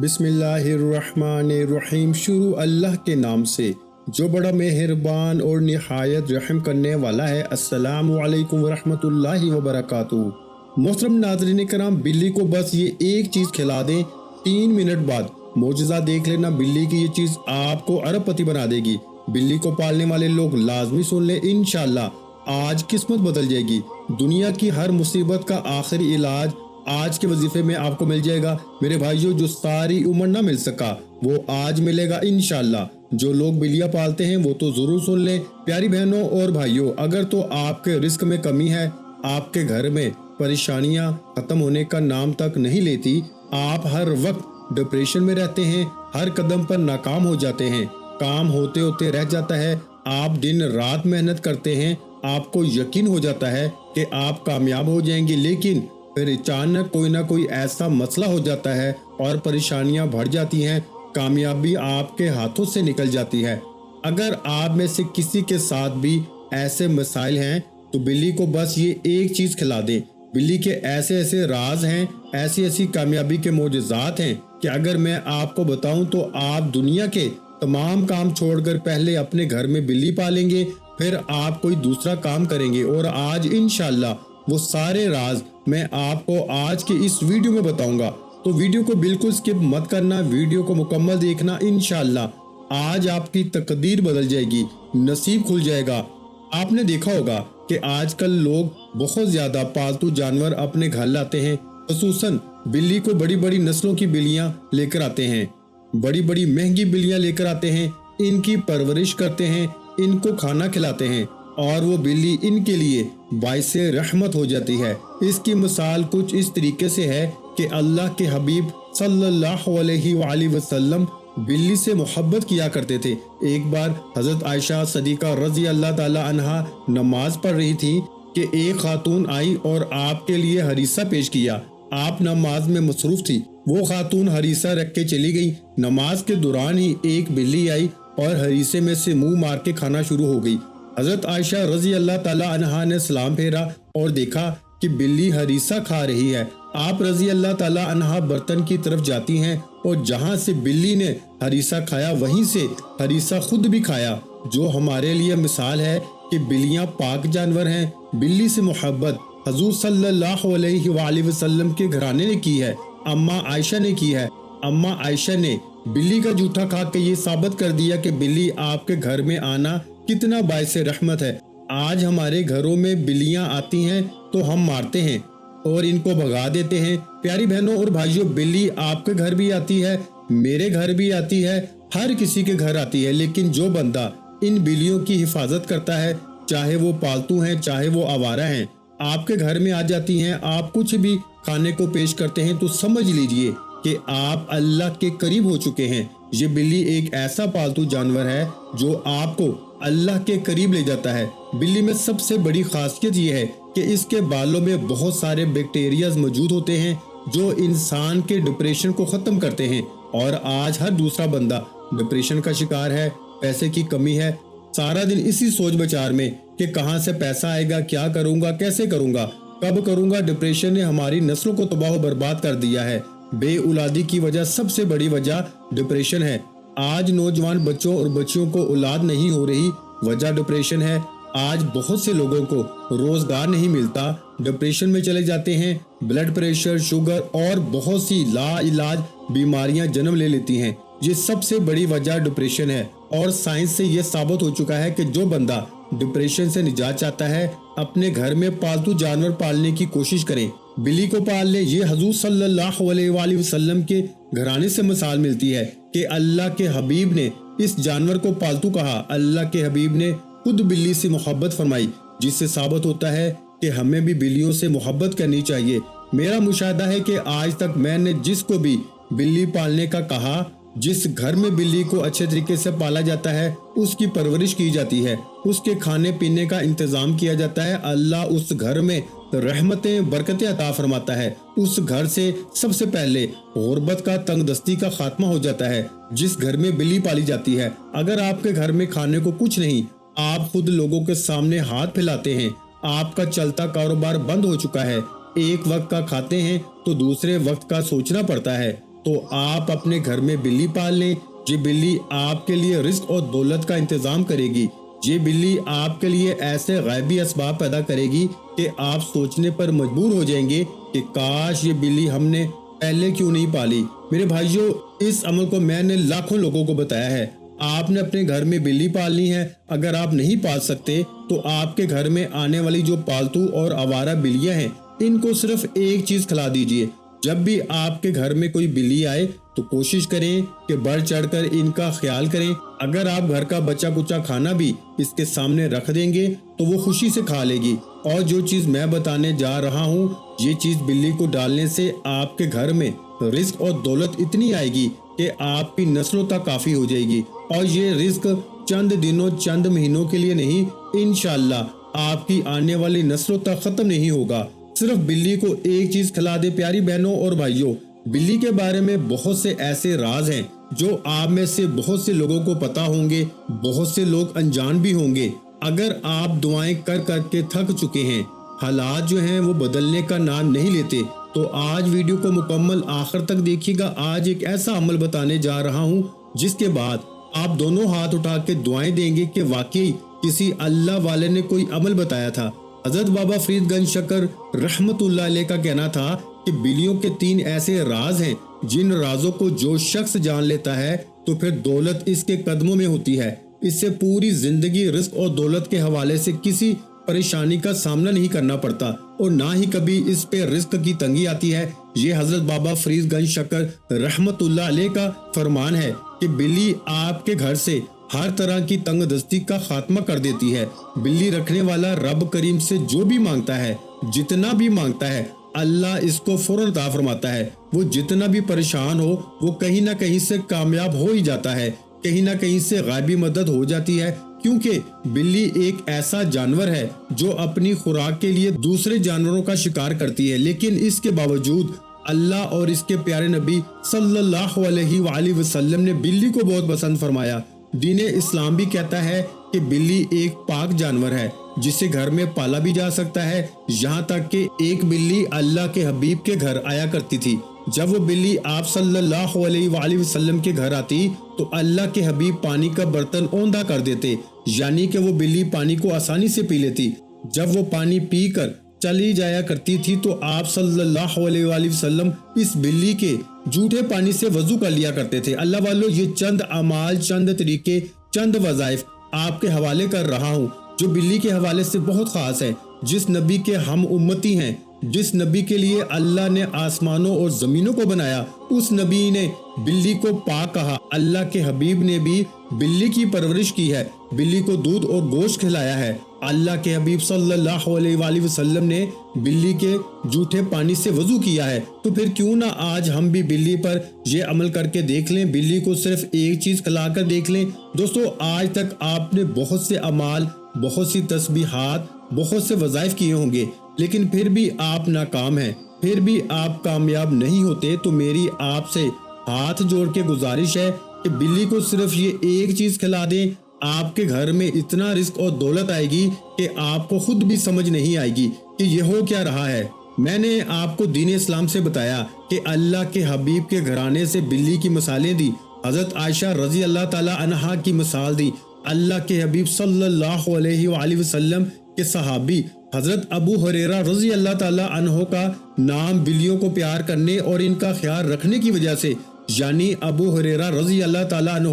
बिस्मिल्लाहिर्रहमानिर्रहीम। शुरू अल्लाह के नाम से जो बड़ा मेहरबान और निहायत रहम करने वाला है। अस्सलामु अलैकुम वरहमतुल्लाहि वबरकातुहू। मोहतरम नाज़रीन कराम, बिल्ली को बस ये एक चीज़ खिला दें, 3 मिनट बाद मोजज़ा देख लेना। बिल्ली की ये चीज़ आपको अरबपति बना देगी। बिल्ली को पालने वाले लोग लाजमी सुन ले, इंशाअल्लाह आज किस्मत बदल जाएगी। दुनिया की हर मुसीबत का आखिरी इलाज आज के वजीफे में आपको मिल जाएगा मेरे भाइयों। जो सारी उम्र ना मिल सका वो आज मिलेगा इंशाअल्लाह। जो लोग बिल्लियां पालते हैं वो तो जरूर सुन लें। प्यारी बहनों और भाइयों, अगर तो आपके रिस्क में कमी है, आपके घर में परेशानियां खत्म होने का नाम तक नहीं लेती, आप हर वक्त डिप्रेशन में रहते हैं, हर कदम पर नाकाम हो जाते हैं, काम होते होते रह जाता है, आप दिन रात मेहनत करते हैं, आपको यकीन हो जाता है कि आप कामयाब हो जाएंगे, लेकिन फिर अचानक कोई ना कोई ऐसा मसला हो जाता है और परेशानियां बढ़ जाती हैं, कामयाबी आपके हाथों से निकल जाती है। अगर आप में से किसी के साथ भी ऐसे मसाइल हैं तो बिल्ली को बस ये एक चीज़ खिला दें। बिल्ली के ऐसे ऐसे राज हैं, ऐसी ऐसी कामयाबी के मोजज़ात हैं कि अगर मैं आपको बताऊं तो आप दुनिया के तमाम काम छोड़कर पहले अपने घर में बिल्ली पालेंगे, फिर आप कोई दूसरा काम करेंगे। और आज इंशाअल्लाह वो सारे राज मैं आपको आज के इस वीडियो में बताऊंगा, तो वीडियो को बिल्कुल स्किप मत करना, वीडियो को मुकम्मल देखना। इंशाअल्लाह आज आपकी तकदीर बदल जाएगी, नसीब खुल जाएगा। आपने देखा होगा कि आजकल लोग बहुत ज्यादा पालतू जानवर अपने घर लाते हैं, खुसूसन बिल्ली को बड़ी बड़ी नस्लों की बिल्लियां लेकर आते हैं, बड़ी बड़ी महंगी बिल्लियां लेकर आते हैं, इनकी परवरिश करते हैं, इनको खाना खिलाते हैं और वो बिल्ली इनके लिए बाइसे रहमत हो जाती है। इसकी मिसाल कुछ इस तरीके से है कि अल्लाह के हबीब सल्लल्लाहु अलैहि वसल्लम बिल्ली से मोहब्बत किया करते थे। एक बार हजरत आयशा सदीका रजी अल्लाह ताला अन्हा नमाज पढ़ रही थी कि एक खातून आई और आपके लिए हरीसा पेश किया। आप नमाज में मसरूफ थी, वो खातून हरीसा रख के चली गई। नमाज के दौरान ही एक बिल्ली आई और हरीसे में से मुंह मार के खाना शुरू हो गई। हजरत आयशा रजी अल्लाह ताला अन्हा ने सलाम फेरा और देखा कि बिल्ली हरीसा खा रही है। आप रजी अल्लाह ताला अन्हा बर्तन की तरफ जाती हैं और जहां से बिल्ली ने हरीसा खाया वहीं से हरीसा खुद भी खाया, जो हमारे लिए मिसाल है कि बिल्लियां पाक जानवर हैं। बिल्ली से मोहब्बत हजूर सल्लल्लाहु अलैहि वसल्लम के घराने ने की है, अम्मा आयशा ने की है। अम्मा आयशा ने बिल्ली का जूठा खा के ये साबित कर दिया कि बिल्ली आपके घर में आना कितना बाइसे रहमत है। आज हमारे घरों में बिल्लियां आती हैं तो हम मारते हैं और इनको भगा देते हैं। प्यारी बहनों और भाइयों, बिल्ली आपके घर भी आती है, मेरे घर भी आती है, हर किसी के घर आती है, लेकिन जो बंदा इन बिल्लियों की हिफाजत करता है, चाहे वो पालतू हैं चाहे वो आवारा हैं, आपके घर में आ जाती हैं, आप कुछ भी खाने को पेश करते हैं तो समझ लीजिए कि आप अल्लाह के करीब हो चुके हैं। ये बिल्ली एक ऐसा पालतू जानवर है जो आपको अल्लाह के करीब ले जाता है। बिल्ली में सबसे बड़ी खासियत ये है कि इसके बालों में बहुत सारे बैक्टीरियाज मौजूद होते हैं जो इंसान के डिप्रेशन को ख़त्म करते हैं। और आज हर दूसरा बंदा डिप्रेशन का शिकार है, पैसे की कमी है, सारा दिन इसी सोच विचार में कि कहाँ से पैसा आएगा, क्या करूँगा, कैसे करूँगा, कब करूँगा। डिप्रेशन ने हमारी नस्लों को तबाह बर्बाद कर दिया है। बे औलादी की वजह सबसे बड़ी वजह डिप्रेशन है। आज नौजवान बच्चों और बच्चियों को औलाद नहीं हो रही, वजह डिप्रेशन है। आज बहुत से लोगों को रोजगार नहीं मिलता, डिप्रेशन में चले जाते हैं। ब्लड प्रेशर, शुगर और बहुत सी लाइलाज बीमारियां जन्म ले लेती हैं। ये सबसे बड़ी वजह डिप्रेशन है और साइंस से ये साबित हो चुका है कि जो बंदा डिप्रेशन से निजात चाहता है, अपने घर में पालतू जानवर पालने की कोशिश करें, बिल्ली को पाल ले। ये हजूर सल्लल्लाहु अलैहि वसल्लम के घराने से मिसाल मिलती है कि अल्लाह के हबीब ने इस जानवर को पालतू कहा। अल्लाह के हबीब ने खुद बिल्ली से मोहब्बत फरमाई, जिससे साबित होता है कि हमें भी बिल्लियों से मोहब्बत करनी चाहिए। मेरा मुशाहिदा है कि आज तक मैंने जिसको भी बिल्ली पालने का कहा, जिस घर में बिल्ली को अच्छे तरीके से पाला जाता है, उसकी परवरिश की जाती है, उसके खाने पीने का इंतजाम किया जाता है, अल्लाह उस घर में रहमतें बरकतें अता फरमाता है। उस घर से सबसे पहले गुर्बत का, तंगदस्ती का खात्मा हो जाता है। जिस घर में बिल्ली पाली जाती है, अगर आपके घर में खाने को कुछ नहीं, आप खुद लोगों के सामने हाथ फैलाते हैं, आपका चलता कारोबार बंद हो चुका है, एक वक्त का खाते हैं तो दूसरे वक्त का सोचना पड़ता है, تو آپ اپنے گھر میں بلی پال لیں۔ یہ بلی آپ کے لیے رزق اور دولت کا انتظام کرے گی۔ یہ بلی آپ کے لیے ایسے غیبی اسباب پیدا کرے گی کہ آپ سوچنے پر مجبور ہو جائیں گے کہ کاش یہ بلی ہم نے پہلے کیوں نہیں پالی۔ میرے بھائیوں، اس عمل کو میں نے لاکھوں لوگوں کو بتایا ہے۔ آپ نے اپنے گھر میں بلی پالنی ہے۔ اگر آپ نہیں پال سکتے تو آپ کے گھر میں آنے والی جو پالتو اور آوارہ بلیاں ہیں، ان کو صرف ایک چیز کھلا دیجئے۔ جب بھی آپ کے گھر میں کوئی بلی آئے تو کوشش کریں کہ بڑھ چڑھ کر ان کا خیال کریں۔ اگر آپ گھر کا بچا کچا کھانا بھی اس کے سامنے رکھ دیں گے تو وہ خوشی سے کھا لے گی۔ اور جو چیز میں بتانے جا رہا ہوں، یہ چیز بلی کو ڈالنے سے آپ کے گھر میں رزق اور دولت اتنی آئے گی کہ آپ کی نسلوں تک کافی ہو جائے گی۔ اور یہ رزق چند دنوں چند مہینوں کے لیے نہیں، انشاءاللہ آپ کی آنے والی نسلوں تک ختم نہیں ہوگا۔ صرف بلی کو ایک چیز کھلا دے۔ پیاری بہنوں اور بھائیوں، بلی کے بارے میں بہت سے ایسے راز ہیں جو آپ میں سے بہت سے لوگوں کو پتا ہوں گے، بہت سے لوگ انجان بھی ہوں گے۔ اگر آپ دعائیں کر کر کے تھک چکے ہیں، حالات جو ہیں وہ بدلنے کا نام نہیں لیتے، تو آج ویڈیو کو مکمل آخر تک دیکھیے گا۔ آج ایک ایسا عمل بتانے جا رہا ہوں جس کے بعد آپ دونوں ہاتھ اٹھا کے دعائیں دیں گے کہ واقعی کسی اللہ والے نے کوئی عمل بتایا تھا۔ حضرت بابا فرید گنج شکر رحمت اللہ علیہ کا کہنا تھا کہ بلیوں کے 3 ایسے راز ہیں جن رازوں کو جو شخص جان لیتا ہے تو پھر دولت اس کے قدموں میں ہوتی ہے۔ اس سے پوری زندگی رزق اور دولت کے حوالے سے کسی پریشانی کا سامنا نہیں کرنا پڑتا اور نہ ہی کبھی اس پہ رزق کی تنگی آتی ہے۔ یہ حضرت بابا فرید گنج شکر رحمت اللہ علیہ کا فرمان ہے کہ بلی آپ کے گھر سے ہر طرح کی تنگ دستی کا خاتمہ کر دیتی ہے۔ بلی رکھنے والا رب کریم سے جو بھی مانگتا ہے، جتنا بھی مانگتا ہے، اللہ اس کو فوراً عطا فرماتا ہے۔ وہ جتنا بھی پریشان ہو، وہ کہیں نہ کہیں سے کامیاب ہو ہی جاتا ہے، کہیں نہ کہیں سے غیبی مدد ہو جاتی ہے، کیونکہ بلی ایک ایسا جانور ہے جو اپنی خوراک کے لیے دوسرے جانوروں کا شکار کرتی ہے، لیکن اس کے باوجود اللہ اور اس کے پیارے نبی صلی اللہ علیہ وآلہ وسلم نے بلی کو بہت پسند فرمایا۔ دین اسلام بھی کہتا ہے کہ بلی ایک پاک جانور ہے جسے گھر میں پالا بھی جا سکتا ہے۔ یہاں تک کہ ایک بلی اللہ کے حبیب کے گھر آیا کرتی تھی۔ جب وہ بلی آپ صلی اللہ علیہ وآلہ وسلم کے گھر آتی تو اللہ کے حبیب پانی کا برتن اوندا کر دیتے، یعنی کہ وہ بلی پانی کو آسانی سے پی لیتی۔ جب وہ پانی پی کر چلی جایا کرتی تھی تو آپ صلی اللہ علیہ وآلہ وسلم اس بلی کے جھوٹے پانی سے وضو کر لیا کرتے تھے۔ اللہ والو، یہ چند اعمال، چند طریقے، چند وظائف آپ کے حوالے کر رہا ہوں جو بلی کے حوالے سے بہت خاص ہے۔ جس نبی کے ہم امتی ہیں، جس نبی کے لیے اللہ نے آسمانوں اور زمینوں کو بنایا، اس نبی نے بلی کو پاک کہا۔ اللہ کے حبیب نے بھی بلی کی پرورش کی ہے، بلی کو دودھ اور گوشت کھلایا ہے۔ اللہ کے حبیب صلی اللہ علیہ وآلہ وسلم نے بلی کے جھوٹے پانی سے وضو کیا ہے، تو پھر کیوں نہ آج ہم بھی بلی پر یہ عمل کر کے دیکھ لیں، بلی کو صرف ایک چیز کھلا کر دیکھ لیں۔ دوستو، آج تک آپ نے بہت سے اعمال، بہت سی تسبیحات، بہت سے وظائف کیے ہوں گے، لیکن پھر بھی آپ ناکام ہیں، پھر بھی آپ کامیاب نہیں ہوتے، تو میری آپ سے ہاتھ جوڑ کے گزارش ہے کہ بلی کو صرف یہ ایک چیز کھلا دیں، آپ کے گھر میں اتنا رزق اور دولت آئے گی کہ آپ کو خود بھی سمجھ نہیں آئے گی کہ یہ ہو کیا رہا ہے۔ میں نے آپ کو دین اسلام سے بتایا کہ اللہ کے حبیب کے گھرانے سے بلی کی مثالیں دی، حضرت عائشہ رضی اللہ تعالی عنہا کی مثال دی، اللہ کے حبیب صلی اللہ علیہ وآلہ وسلم کے صحابی حضرت ابو ہریرہ رضی اللہ تعالی عنہ کا نام بلیوں کو پیار کرنے اور ان کا خیال رکھنے کی وجہ سے، یعنی ابو ہریرہ رضی اللہ تعالی عنہ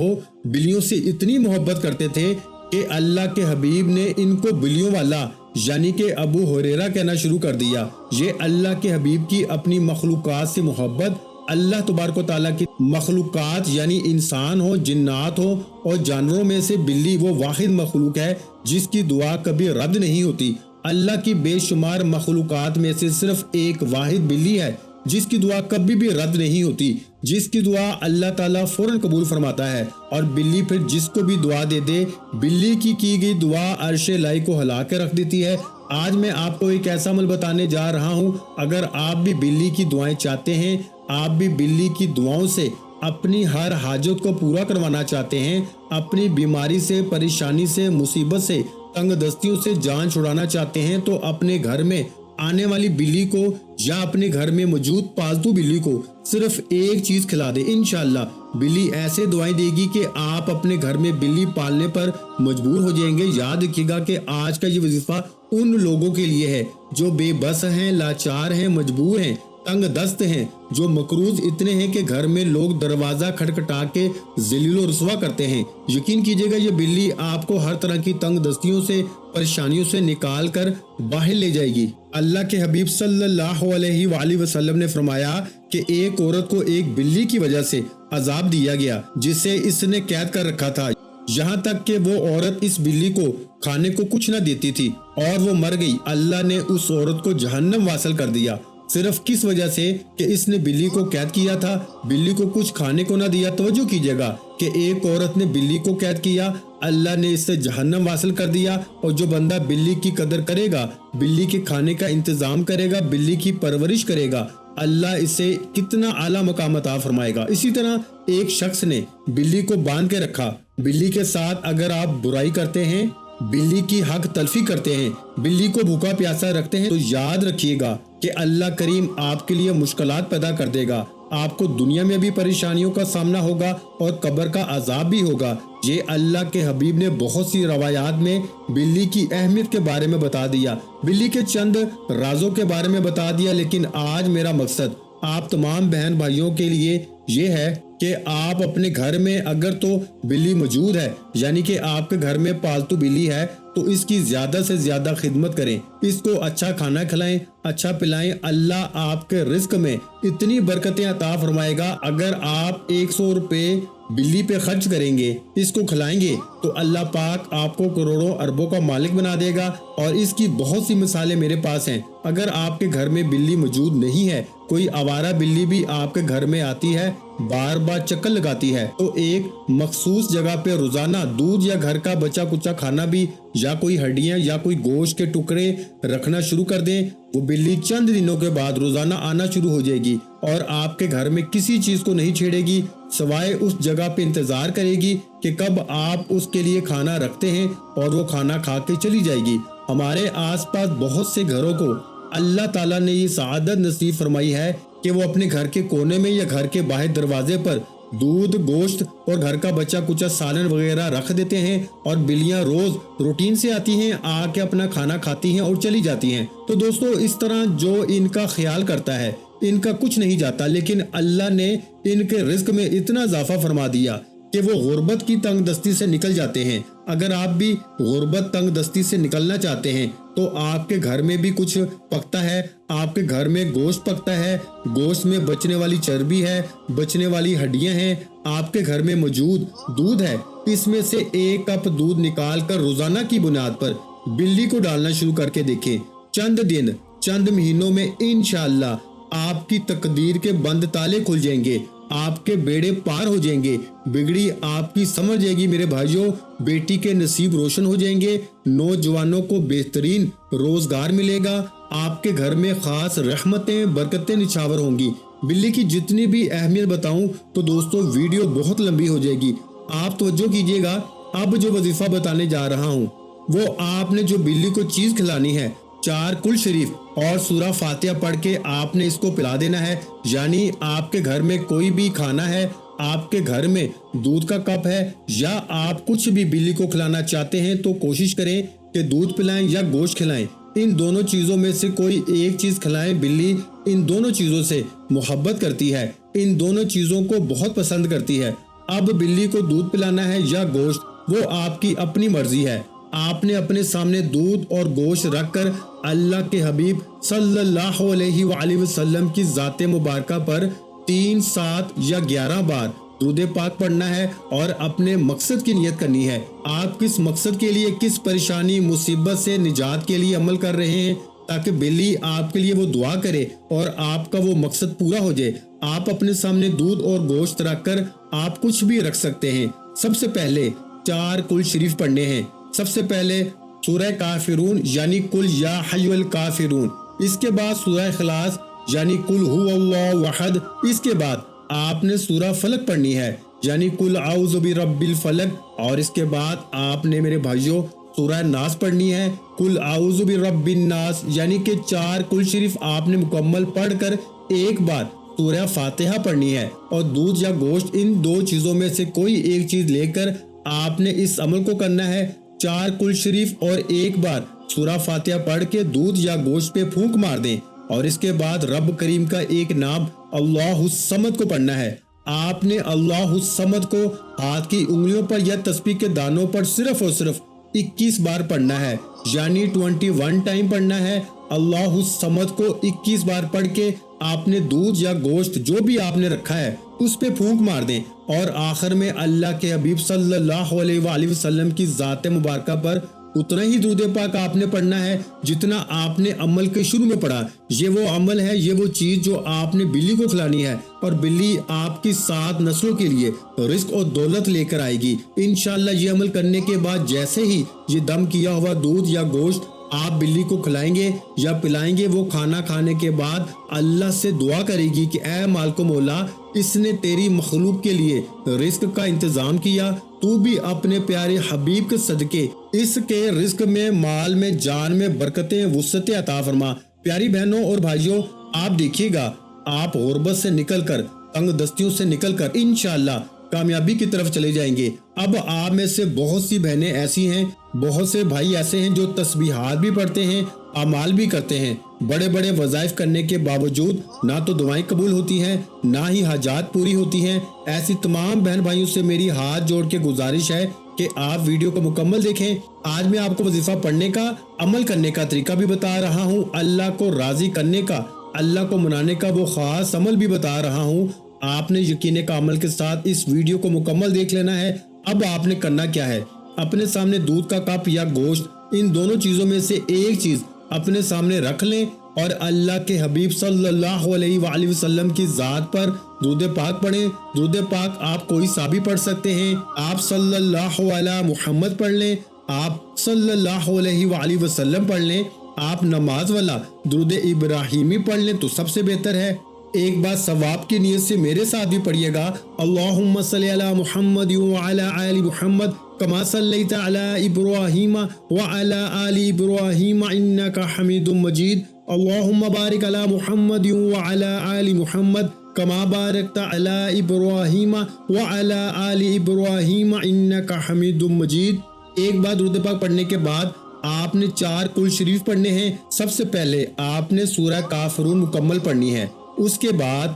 بلیوں سے اتنی محبت کرتے تھے کہ اللہ کے حبیب نے ان کو بلیوں والا یعنی کہ ابو ہریرہ کہنا شروع کر دیا۔ یہ اللہ کے حبیب کی اپنی مخلوقات سے محبت، اللہ تبارک و تعالیٰ کی مخلوقات یعنی انسان ہو، جنات ہو اور جانوروں میں سے بلی وہ واحد مخلوق ہے جس کی دعا کبھی رد نہیں ہوتی۔ اللہ کی بے شمار مخلوقات میں سے صرف ایک واحد بلی ہے جس کی دعا کبھی بھی رد نہیں ہوتی، جس کی دعا اللہ تعالیٰ فوراً قبول فرماتا ہے، اور بلی پھر جس کو بھی دعا دے دے، بلی کی گئی دعا عرش الہی کو ہلا کے رکھ دیتی ہے۔ آج میں آپ کو ایک ایسا عمل بتانے جا رہا ہوں، اگر آپ بھی بلی کی دعائیں چاہتے ہیں، آپ بھی بلی کی دعاؤں سے اپنی ہر حاجت کو پورا کروانا چاہتے ہیں، اپنی بیماری سے، پریشانی سے، مصیبت سے، تنگ دستیوں سے جان چھڑانا چاہتے ہیں، تو اپنے گھر میں आने वाली बिल्ली को या अपने घर में मौजूद पालतू बिल्ली को सिर्फ एक चीज खिला दे, इंशाल्लाह बिल्ली ऐसे दुआएं देगी कि आप अपने घर में बिल्ली पालने पर मजबूर हो जाएंगे। याद रखिएगा कि आज का ये वजीफा उन लोगों के लिए है जो बेबस हैं, लाचार हैं, मजबूर हैं, तंग दस्त हैं, जो मकरूज इतने हैं कि घर में लोग दरवाजा खटखटा के जलील और रुसवा करते हैं। यकीन कीजिएगा ये बिल्ली आपको हर तरह की तंग दस्तियों से, परेशानियों से निकाल कर बाहर ले जाएगी। अल्लाह के हबीब सल्लल्लाहु अलैहि वसल्लम ने फरमाया कि एक औरत को एक बिल्ली की वजह से अजाब दिया गया जिसे इसने कैद कर रखा था, यहाँ तक कि वो औरत इस बिल्ली को खाने को कुछ न देती थी और वो मर गई। अल्लाह ने उस औरत को जहन्नम वासल कर दिया, सिर्फ किस वजह से कि इसने बिल्ली को कैद किया था, बिल्ली को कुछ खाने को ना दिया। तवज्जो कीजिएगा कि एक औरत ने बिल्ली को कैद किया, अल्लाह ने इससे जहन्नम वासिल कर दिया। और जो बंदा बिल्ली की कदर करेगा, बिल्ली के खाने का इंतजाम करेगा, बिल्ली की परवरिश करेगा, अल्लाह इसे कितना आला मकाम अता फरमाएगा। इसी तरह एक शख्स ने बिल्ली को बांध के रखा। बिल्ली के साथ अगर आप बुराई करते हैं, बिल्ली की हक तलफी करते हैं, बिल्ली को भूखा प्यासा रखते हैं, तो याद रखिएगा कि अल्लाह करीम आपके लिए मुश्किलात पैदा कर देगा। आपको दुनिया में भी परेशानियों का सामना होगा और कब्र का अजाब भी होगा। ये अल्लाह के हबीब ने बहुत सी रवायात में बिल्ली की अहमियत के बारे में बता दिया, बिल्ली के चंद राजों के बारे में बता दिया। लेकिन आज मेरा मकसद आप तमाम बहन भाइयों के लिए ये है कि आप अपने घर में अगर तो बिल्ली मौजूद है, यानी कि आपके घर में पालतू बिल्ली है, तो इसकी ज्यादा से ज्यादा खिदमत करें, इसको अच्छा खाना खिलाएं, अच्छा पिलाएं। अल्लाह आपके रिस्क में इतनी बरकतें अता फरमाएगा। अगर आप 100 रुपए बिल्ली पे खर्च करेंगे, इसको खिलाएंगे, तो अल्लाह पाक आपको करोड़ों अरबों का मालिक बना देगा। और इसकी बहुत सी मिसालें मेरे पास हैं। अगर आपके घर में बिल्ली मौजूद नहीं है, कोई आवारा बिल्ली भी आपके घर में आती है, बार बार चक्कर लगाती है, तो एक मखसूस जगह पे रोजाना दूध या घर का बचा कुचा खाना भी, या कोई हड्डियां या कोई गोश्त के टुकड़े रखना शुरू कर दें। वो बिल्ली चंद दिनों के बाद रोजाना आना शुरू हो जाएगी और आपके घर में किसी चीज को नहीं छेड़ेगी, सवाए उस जगह पे इंतजार करेगी कि कब आप उसके लिए खाना रखते हैं और वो खाना खा के चली जाएगी। हमारे आसपास बहुत से घरों को अल्लाह ताला ने ये सआदत नसीब फरमाई है कि वो अपने घर के कोने में या घर के बाहर दरवाजे पर दूध, गोश्त और घर का बचा कुचा सालन वगैरह रख देते हैं और बिल्लियां रोज रूटीन से आती हैं, आके अपना खाना खाती हैं और चली जाती हैं। तो दोस्तों, इस तरह जो इनका ख्याल करता है, इनका कुछ नहीं जाता, लेकिन अल्लाह ने इनके रिस्क में इतना इजाफा फरमा दिया कि वो गुर्बत की तंग दस्ती से निकल जाते हैं। अगर आप भी गुर्बत तंग दस्ती से निकलना चाहते हैं तो आपके घर में भी कुछ पकता है, आपके घर में गोश्त पकता है, गोश्त में बचने वाली चर्बी है, बचने वाली हड्डियां हैं, आपके घर में मौजूद दूध है, इसमें से 1 कप दूध निकाल कर रोजाना की बुनियाद पर बिल्ली को डालना शुरू करके देखें। चंद दिन, चंद महीनों में इंशाअल्लाह आपकी तकदीर के बंद ताले खुल जाएंगे, आपके बेड़े पार हो जाएंगे, बिगड़ी आपकी समझ जाएगी मेरे भाइयों, बेटी के नसीब रोशन हो जाएंगे, नौजवानों को बेहतरीन रोजगार मिलेगा, आपके घर में खास रहमतें, बरकतें निछावर होंगी। बिल्ली की जितनी भी अहमियत बताऊं तो दोस्तों वीडियो बहुत लंबी हो जाएगी। आप तवज्जो कीजिएगा, अब जो वजीफा बताने जा रहा हूं वो आपने जो बिल्ली को चीज खिलानी है, 4 कुल शरीफ और सूरा फातिहा पढ़ के आपने इसको पिला देना है। यानी आपके घर में कोई भी खाना है, आपके घर में दूध का कप है, या आप कुछ भी बिल्ली को खिलाना चाहते हैं तो कोशिश करें कि दूध पिलाएं या गोश्त खिलाएं। इन दोनों चीजों में से कोई एक चीज खिलाएं। बिल्ली इन दोनों चीजों से मोहब्बत करती है, इन दोनों चीजों को बहुत पसंद करती है। अब बिल्ली को दूध पिलाना है या गोश्त, वो आपकी अपनी मर्जी है। आपने अपने सामने दूध और गोश्त रखकर अल्लाह के हबीब सल्लल्लाहु अलैहि वसल्लम की ज़ाते मुबारका पर 3, 7 या 11 बार दुरूद पाक पढ़ना है और अपने मकसद की नियत करनी है। आप किस मकसद के लिए, किस परेशानी मुसीबत से निजात के लिए अमल कर रहे हैं, ताकि बिल्ली आपके लिए वो दुआ करे और आपका वो मकसद पूरा हो जाए। आप अपने सामने दूध और गोश्त रखकर आप कुछ भी रख सकते हैं। सबसे पहले 4 कुल शरीफ पढ़ने हैं। सबसे पहले सूरह काफिरून यानी कुल या हय्युल काफिरून, इसके बाद सूरह इखलास यानी कुल हुवल्लाहु अहद, इसके बाद आपने सूरह फलक पढ़नी है यानी कुल आऊज़ु बिरब्बिल फलक, और इसके बाद आपने मेरे भाइयों سورہ ناس پڑھنی ہے، قل اعوذ برب الناس یعنی کہ 4 کل شریف آپ نے مکمل پڑھ کر ایک بار سورہ فاتحہ پڑھنی ہے، اور دودھ یا گوشت ان 2 چیزوں میں سے کوئی ایک چیز لے کر آپ نے اس عمل کو کرنا ہے۔ 4 کل شریف اور ایک بار سورہ فاتحہ پڑھ کے دودھ یا گوشت پہ پھونک مار دیں، اور اس کے بعد رب کریم کا ایک نام اللہ الصمد کو پڑھنا ہے۔ آپ نے اللہ الصمد کو ہاتھ کی انگلیوں پر یا تسبیح کے دانوں پر صرف اور صرف 21 بار پڑھنا ہے، یعنی 21 ٹائم پڑھنا ہے۔ اللہ الصمد کو 21 بار پڑھ کے آپ نے دودھ یا گوشت جو بھی آپ نے رکھا ہے اس پہ پھونک مار دیں، اور آخر میں اللہ کے حبیب صلی اللہ علیہ وآلہ وسلم کی ذات مبارکہ پر اتنا ہی درود پاک آپ نے پڑھنا ہے جتنا آپ نے عمل کے شروع میں پڑھا۔ یہ وہ عمل ہے، یہ وہ چیز جو آپ نے بلی کو کھلانی ہے، اور بلی آپ کی 7 نسلوں کے لیے رزق اور دولت لے کر آئے گی۔ انشاءاللہ یہ عمل کرنے کے بعد جیسے ہی یہ دم کیا ہوا دودھ یا گوشت آپ بلی کو کھلائیں گے یا پلائیں گے، وہ کھانا کھانے کے بعد اللہ سے دعا کرے گی کہ اے مالک و مولا، اس نے تیری مخلوق کے لیے رزق کا انتظام کیا، تو بھی اپنے پیارے حبیب کے صدقے اس کے رزق میں، مال میں، جان میں برکتیں وسعتیں عطا فرما۔ پیاری بہنوں اور بھائیوں، آپ دیکھیے گا آپ غربت سے نکل کر، تنگ دستیوں سے نکل کر انشاءاللہ کامیابی کی طرف چلے جائیں گے۔ اب آپ میں سے بہت سی بہنیں ایسی ہیں، بہت سے بھائی ایسے ہیں جو تسبیحات بھی پڑھتے ہیں، اعمال بھی کرتے ہیں، بڑے بڑے وظائف کرنے کے باوجود نہ تو دعائیں قبول ہوتی ہیں، نہ ہی حاجات پوری ہوتی ہیں۔ ایسی تمام بہن بھائیوں سے میری ہاتھ جوڑ کے گزارش ہے کہ آپ ویڈیو کو مکمل دیکھیں۔ آج میں آپ کو وظیفہ پڑھنے کا، عمل کرنے کا طریقہ بھی بتا رہا ہوں، اللہ کو راضی کرنے کا، اللہ کو منانے کا وہ خاص عمل بھی بتا رہا ہوں۔ آپ نے یقین کا عمل کے ساتھ اس ویڈیو کو مکمل دیکھ لینا ہے۔ اب آپ نے کرنا کیا ہے، اپنے سامنے دودھ کا کپ یا گوشت، ان دونوں چیزوں میں سے ایک چیز اپنے سامنے رکھ لیں، اور اللہ کے حبیب صلی اللہ علیہ وآلہ وسلم کی ذات پر درود پاک پڑھیں۔ درود پاک آپ کوئی سا بھی پڑھ سکتے ہیں، آپ صلی اللہ علیہ محمد پڑھ لیں، آپ صلی اللہ علیہ وآلہ وسلم پڑھ لیں، آپ نماز والا درود ابراہیمی پڑھ لیں تو سب سے بہتر ہے۔ ایک بات ثواب کی نیت سے میرے ساتھ بھی پڑھیے گا، اللہم صلی علی محمد وعلی آل محمد کما صلیت علی ابراہیم وعلی آل ابراہیم انک حمید مجید، اللہم بارک علی محمد وعلی آل محمد کما بارکت علی ابراہیم وعلی آل ابراہیم انک حمید مجید۔ ایک بار درود پاک پڑھنے کے بعد آپ نے 4 کل شریف پڑھنے ہیں۔ سب سے پہلے آپ نے سورہ کافرون مکمل پڑھنی ہے، اس کے بعد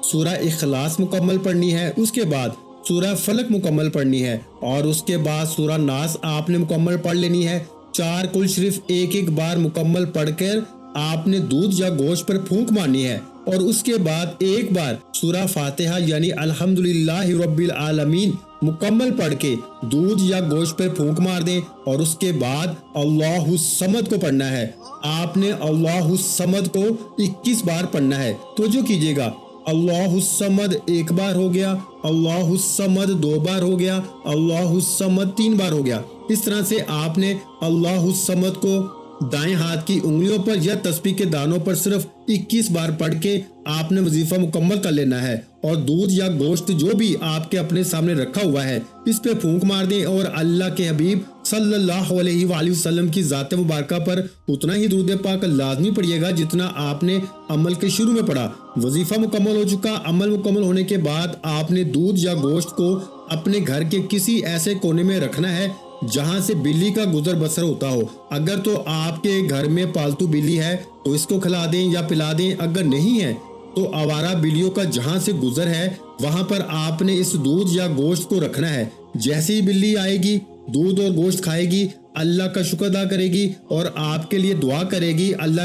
سورہ اخلاص مکمل پڑھنی ہے، اس کے بعد سورہ فلق مکمل پڑھنی ہے، اور اس کے بعد سورہ ناس آپ نے مکمل پڑھ لینی ہے۔ 4 کل شریف ایک بار مکمل پڑھ کر آپ نے دودھ یا گوشت پر پھونک مارنی ہے، اور اس کے بعد ایک بار سورہ فاتحہ یعنی الحمدللہ رب العالمین مکمل پڑھ کے دودھ یا گوشت پر پھونک مار دیں، اور اس کے بعد اللہ الصمد کو پڑھنا ہے۔ آپ نے اللہ الصمد کو 21 بار پڑھنا ہے۔ توجہ کیجیے گا، اللہ الصمد 1 بار ہو گیا، اللہ الصمد 2 بار ہو گیا، اللہ الصمد 3 بار ہو گیا۔ اس طرح سے آپ نے اللہ الصمد کو دائیں ہاتھ کی انگلیوں پر یا تسبیح کے دانوں پر صرف 21 بار پڑھ کے آپ نے وظیفہ مکمل کر لینا ہے، اور دودھ یا گوشت جو بھی آپ کے اپنے سامنے رکھا ہوا ہے اس پہ پھونک مار دیں، اور اللہ کے حبیب صلی اللہ علیہ وآلہ وسلم کی ذات مبارکہ پر اتنا ہی درود پاک لازمی پڑھیے گا جتنا آپ نے عمل کے شروع میں پڑھا۔ وظیفہ مکمل ہو چکا، عمل مکمل ہونے کے بعد آپ نے دودھ یا گوشت کو اپنے گھر کے کسی ایسے کونے میں رکھنا ہے جہاں سے بلی کا گزر بسر ہوتا ہو۔ اگر تو آپ کے گھر میں پالتو بلی ہے تو اس کو کھلا دیں یا پلا دیں، اگر نہیں ہے تو آوارہ بلیوں کا جہاں سے گزر ہے وہاں پر آپ نے اس دودھ یا گوشت کو رکھنا ہے۔ جیسے ہی بلی آئے گی، دودھ اور گوشت کھائے گی، اللہ کا شکر ادا کرے گی اور آپ کے لیے دعا کرے گی۔ اللہ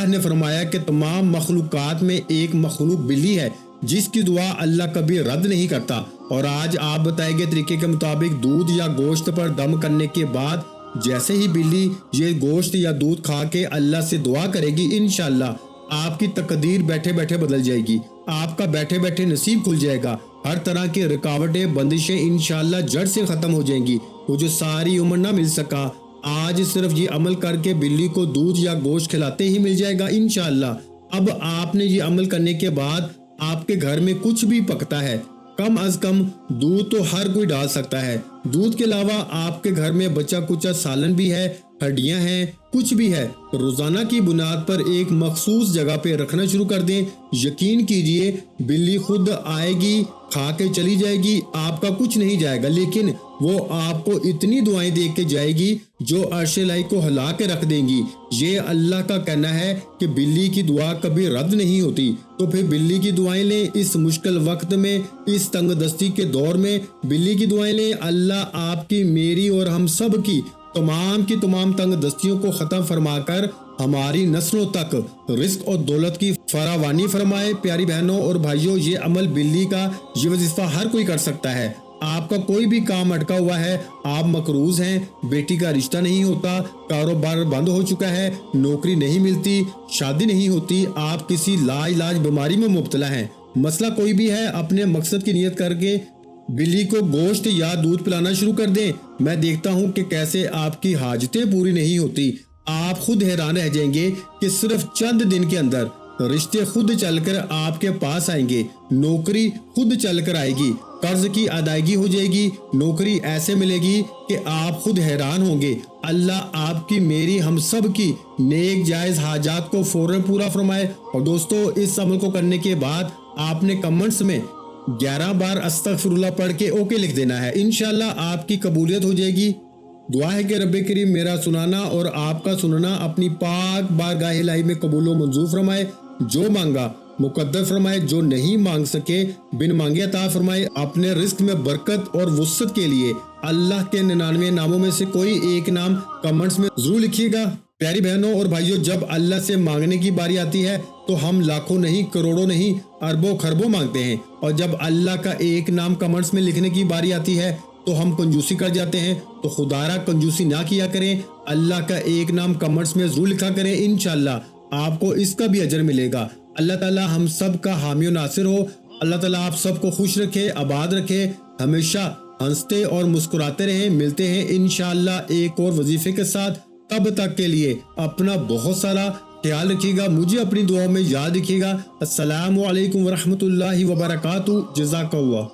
نے فرمایا کہ تمام مخلوقات میں ایک مخلوق بلی ہے جس کی دعا اللہ کبھی رد نہیں کرتا۔ اور آج آپ بتائے گئے طریقے کے مطابق دودھ یا گوشت پر دم کرنے کے بعد جیسے ہی بلی یہ گوشت یا دودھ کھا کے اللہ سے دعا کرے گی، انشاءاللہ آپ کی تقدیر بیٹھے بیٹھے بدل جائے گی، آپ کا بیٹھے بیٹھے نصیب کھل جائے گا، ہر طرح کی رکاوٹیں بندشیں انشاءاللہ جڑ سے ختم ہو جائیں گی۔ وہ جو ساری عمر نہ مل سکا، آج صرف یہ عمل کر کے بلی کو دودھ یا گوشت کھلاتے ہی مل جائے گا انشاءاللہ۔ اب آپ نے یہ عمل کرنے کے بعد آپ کے گھر میں کچھ بھی پکتا ہے، कम अज कम दूध तो हर कोई डाल सकता है। दूध के अलावा आपके घर में बचा कुचा सालन भी है, हड्डियां हैं, कुछ भी है, रोजाना की बुनियाद पर एक मखसूस जगह पे रखना शुरू कर दें। यकीन कीजिए बिल्ली खुद आएगी, खा के चली जाएगी, आपका कुछ नहीं जाएगा, लेकिन वो आपको इतनी दुआएं दे के जाएगी जो अर्शे लाई को हिला के रख देंगी। ये अल्लाह का कहना है कि बिल्ली की दुआ कभी रद्द नहीं होती। तो फिर बिल्ली की दुआएं लें इस मुश्किल वक्त में, इस तंगदस्ती के दौर में बिल्ली की दुआएं लें। अल्लाह आपकी, मेरी और हम सब की तमाम तंग दस्तियों को खत्म फरमाकर हमारी नस्लों तक रिस्क और दौलत की फरावानी फरमाए। प्यारी बहनों और भाइयों, ये अमल बिल्ली का ये वजीफा हर कोई कर सकता है। आपका कोई भी काम अटका हुआ है, आप मकरूज हैं, बेटी का रिश्ता नहीं होता, कारोबार बंद हो चुका है, नौकरी नहीं मिलती, शादी नहीं होती, आप किसी लाइलाज बीमारी में मुब्तला हैं, मसला कोई भी है, अपने मकसद की नियत करके बिल्ली को गोश्त या दूध पिलाना शुरू कर दें। मैं देखता हूं कि कैसे आपकी हाजतें पूरी नहीं होती। आप खुद हैरान रह जाएंगे कि सिर्फ चंद दिन के अंदर रिश्ते खुद चलकर आपके पास आएंगे, नौकरी खुद चलकर आएगी, कर्ज की अदायगी हो जाएगी, नौकरी ऐसे मिलेगी कि आप खुद हैरान होंगे। अल्लाह आपकी, मेरी, हम सब की नेक जायज हाजात को फौरन पूरा फरमाए। और दोस्तों, इस अमल को करने के बाद आपने कमेंट्स में 11 बार अस्तगफिरुल्लाह पढ़ के ओके लिख देना है। इंशाल्लाह आपकी कबूलियत हो जाएगी। दुआ है कि रब्बे करीम मेरा सुनाना और आपका सुनना अपनी पाक बारगाह इलाही में कबूल व मंजूर फरमाए। जो मांगा मुकद्दर फरमाए, जो नहीं मांग सके बिन मांगे अता फरमाए। अपने रिस्क में बरकत और वुसअत के लिए अल्लाह के 99 नामों में से कोई एक नाम कमेंट्स में जरूर लिखिएगा। प्यारी बहनों और भाइयों, जब अल्लाह से मांगने की बारी आती है तो हम लाखों नहीं, करोड़ों नहीं, अरबों खरबों मांगते हैं, और जब अल्लाह का एक नाम कमेंट्स में लिखने की बारी आती है तो हम कंजूसी कर जाते हैं। तो खुदारा कंजूसी ना किया करें, अल्लाह का एक नाम कमेंट्स में जरूर लिखा करें। इंशाल्लाह आपको इसका भी अजर मिलेगा। अल्लाह ताला हम सब का हामी और नासिर हो। अल्लाह ताला आप सबको खुश रखे, आबाद रखे, हमेशा हंसते और मुस्कुराते रहें। मिलते हैं इंशाल्लाह एक और वजीफे के साथ। तब तक के लिए अपना बहुत सारा ख्याल रखिएगा, मुझे अपनी दुआओं में याद रखिएगा। अस्सलामु अलैकुम वरहमतुल्लाहि वबरकातुहू। जज़ाकल्लाह।